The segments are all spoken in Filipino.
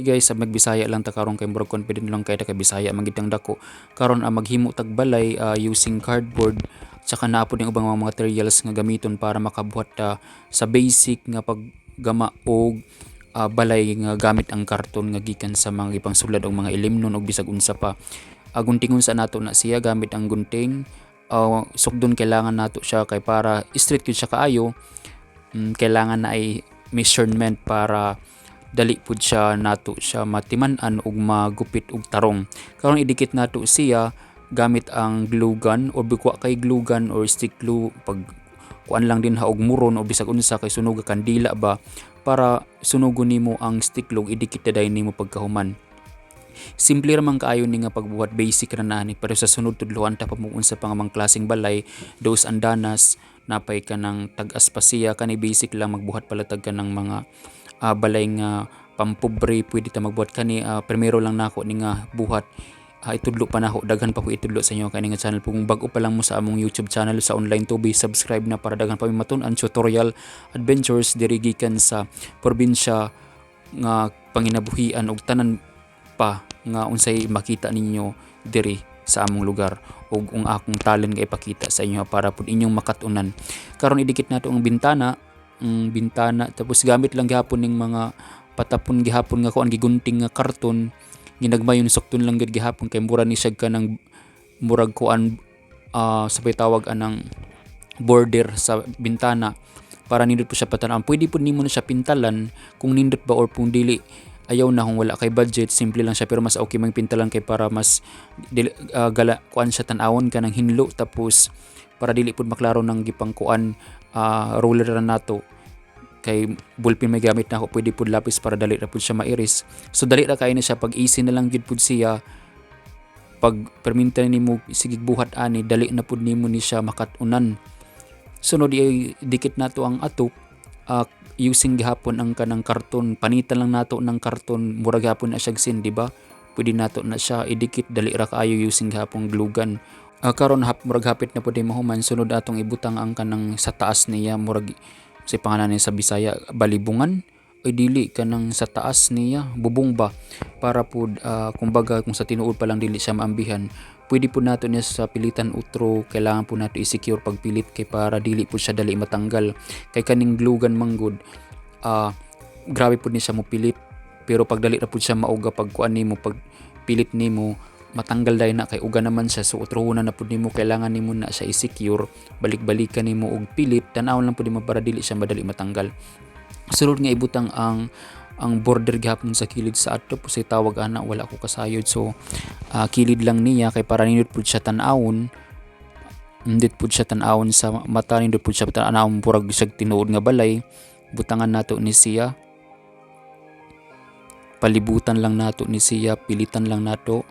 Guys, sa magbisaya lang ta karon kay murag confident lang kay ta kay Bisaya magitang dako. Karon maghimo tag balay using cardboard tsaka na po yung ubang mga materials nga gamiton para makabuhat ta sa basic nga paggama og balay nga gamit ang karton nga gikan sa mga ipang sulad og mga ilimnon og bisag unsa pa. Guntingon sa nato na siya gamit ang gunting. Sukdon kailangan nato siya kay para straight gyud siya kaayo. Kailangan na ay measurement para dali pud siya nato siya matiman-an ug magupit og tarong. Karon idikit nato siya gamit ang glue gun o bikwa kay glue gun or stick glue pag kuan lang din ha og muron o bisag unsa kay sunog kandila ba para sunugon nimo ang stick glue idikit na dayon nimo pagkahuman. Simple ramang kaayo ni nga pagbuhat basic ra na ni pero sa sunod tudloan ta pamuon sa pangamang klaseng balay dos andanas napay ka ng tag-aspasiya kani basic lang magbuhat palatag ka ng mga balay nga pampobre pwede ta magbuhat kani primero lang nako ni nga buhat itudlo pa nako daghan pa ko itudlo sa inyo kani nga channel kung bag-o pa lang mo sa among YouTube channel sa online to be subscribe na para daghan pa mi matun-an tutorial adventures diri gikan sa probinsya nga panginabuhian og tanan pa nga unsay makita ninyo diri sa among lugar ug ang akong talent nga ipakita sa inyo para pud inyong makatunan. Karon idikit nato ang bintana tapos gamit lang gihapon ning mga patapon gihapon nga kuan gigunting nga karton ginagmayon sukton lang gid gihapon kay mura ni siya kanang murag kuan sabay tawag anang border sa bintana para nindot po siya patan-aw. Pwede po nimo na siya pintalan kung nindot ba or kung dili ayaw na kung wala kay budget simple lang siya pero mas okay mang pintalan kay para mas gala kuan siya tan-awon ka ng hinlo tapos para dili pud maklaro ng gipang kuan roller ra nato kay ballpen may gamit na ako pwede pud lapis para dali ra pud siya mairis. So dali ra kay na siya pag easy na lang gid pud siya pag perminta nimo sige buhat ani dali na pud nimo ni siya makatunan. Sunod dikit nato ang atok using gihapon ang kanang karton panitan lang nato ng karton mura gihapon na siya sin di ba pwede nato na siya idikit dali ra kaayo using gihapon glue gun. Karon murag hapit na pud mahuman sunod atong ibutang ang kanang sa taas niya murag si pangalan niya sa Bisaya balibungan o dili kanang sa taas niya bubong ba para pud kumbaga kung sa tinuod pa lang dili siya maambihan pwede po nato niya sa pilitan utro kailangan po nato i-secure pagpilit kay para dili po siya dali matanggal kay kaning glue gun manggod grabe po niya mo pilit pero pag dali ra po siya mauga pag kuan nimo pag pilit nimo matanggal dai na kay uga naman siya so utrohunan na pud nimo kailangan nimo na siya i-secure balik-balikan nimo og pilit tan-awon lang pud nimo para dili siya madali matanggal. Sulod nga ibutang ang border gihapon sa kilid sa ato po say tawag ana wala ko kasayod so kilid lang niya kay para nindot pud siya tan-awon nindot pud siya tan-awon sa mata nindot pud siya tan-awon purag bisag tinuod nga balay butangan nato ni siya palibutan lang nato ni siya pilitan lang nato.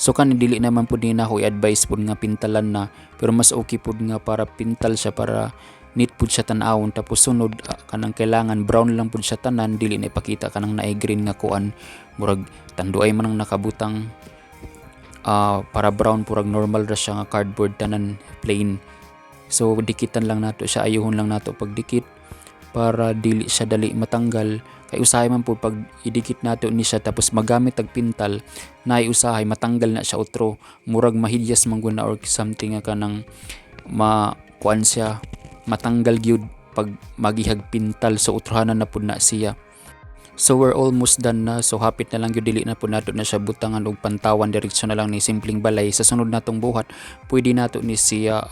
So dili naman pud ni nako i-advise pud nga pintalan na pero mas okay pud nga para pintal siya para neat pud siya tan-awon tapos sunod kanang kailangan brown lang pud siya tanan dili na ipakita kanang naay green nga kuan murag tanduay man ang nakabutang para brown purag normal ra siya nga cardboard tanan plain. So dikitan lang nato siya ayuhon lang nato pagdikit para dili siya dali matanggal kay usahay man po pag idikit nato ni siya tapos magamit tag pintal naay usahay matanggal na siya utro murag mahidyas man guna or something nga kanang kuan siya matanggal gyud pag magihag pintal so utrohanan na pud na siya. So we're almost done na so hapit na lang gyud dili na pud nato na siya butangan og pantawan direksyon na lang ni simpleng balay sa sunod natong buhat pwede nato ni siya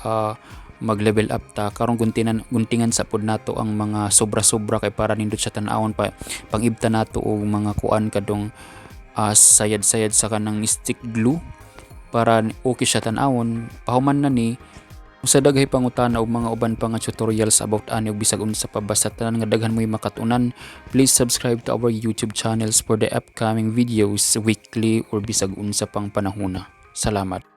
mag-level up ta karon guntingan sa pud nato ang mga sobra-sobra kay para nindot siya tan-awon pa pangibta nato og mga kuan kadong sayad-sayad sa kanang stick glue para okay siya tan-awon pahuman na ni sa daghay pangutana og mga uban pa nga tutorials about ani og bisag unsa pa basta tanan nga daghan mo'y makatunan. Please subscribe to our YouTube channels for the upcoming videos weekly or bisag unsa pang panahona. Salamat.